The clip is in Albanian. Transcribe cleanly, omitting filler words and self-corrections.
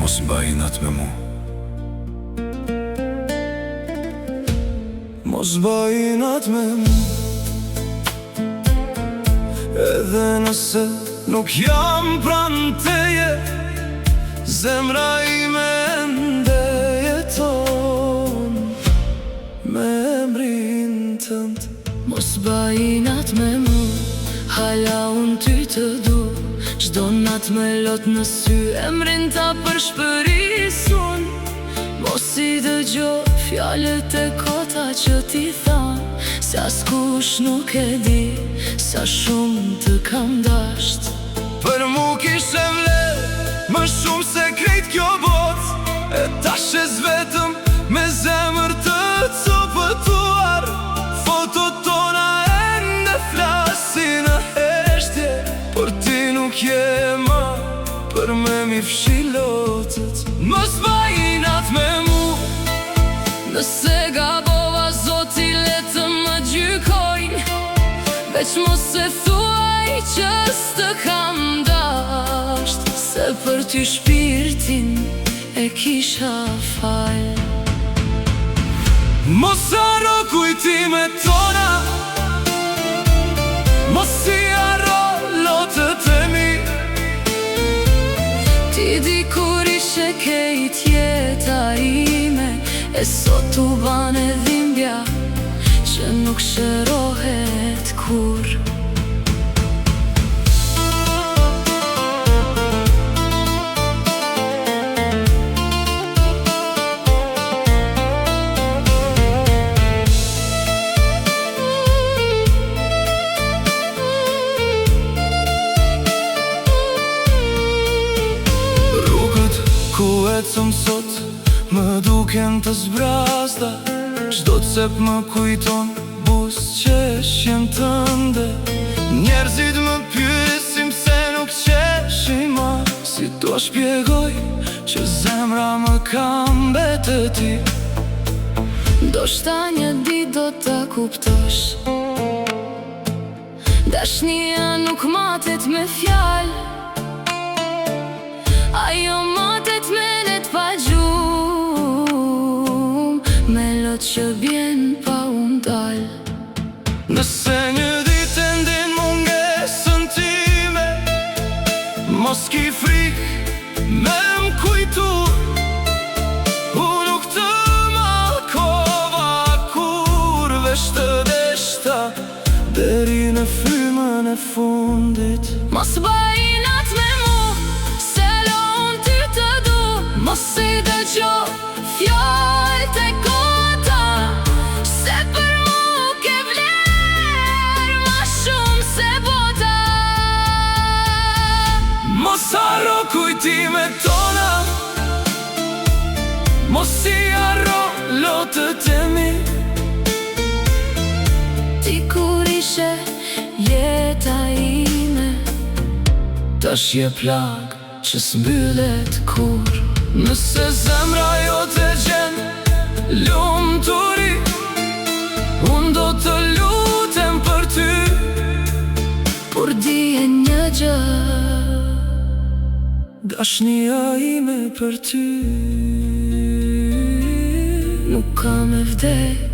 mos mbaj inat me mu. Mos mbaj inat me mu, edhe nëse nuk jam pranë teje, zemra ime ende jeton me emrin tënd. Mos mbaj inat me mu, hala unë ty të du. Çdo nat me lot në sy, emrin ta përshpërisun. Mos i dëgjo fjalët e kota që ti than, se askush nuk e di sa shumë të kam dasht. Për mu kishe vler më shumë se krejt kjo bot, e tash e zvetëm me zemër të copëtuar. Fotot tona ende flasin në heshtje, por ti nuk je ma për me mi fshilotët. Mos mbaj inat me mu, nëse gabova zoti le të më gjykojnë, veç mos e thuaj që s'të kam dasht, se për ty shpirtin e kisha fal. mos haro kujtimet tona, mos i haro lotët e mi. Ti di kur ishe kejt jeta ime, e sot u ban e dhimbja që nuk shërohet kur. Rrugët ku ecëm sot më duken të zbrazda, çdo cep më kujton buzëqeshjen tënde. Njerëzit më pyesin pse nuk qeshim ma, si t'u shpjegoj që zemra më ka mbetë ti. Ndoshta një ditë do ta kuptosh, dashnia nuk matet me fjalë, ajo matet me net pa gjumë, me lot që bjen pa unë dal. Nëse një ditë e ndin mungesën time, mos ki frik me m'kujtu. Unë nuk të malkova kur veç të deshta, deri në frymën e fundit. Mos mbaj inat me mu, se lo unë ty të du. Mos i dëgjo fjalët e kota, se për mu ke vler ma shumë se bota. Mos haro kujtimet tona, mos i haro lotët e mi. Ti kur ishe jeta ime, Tash je plag që s'mbyllet kur. Nëse zemra jo të gjen lumturi, unë do të lutem për ty. por dije një gjë, Dashnia ime për ty nuk kam e vdek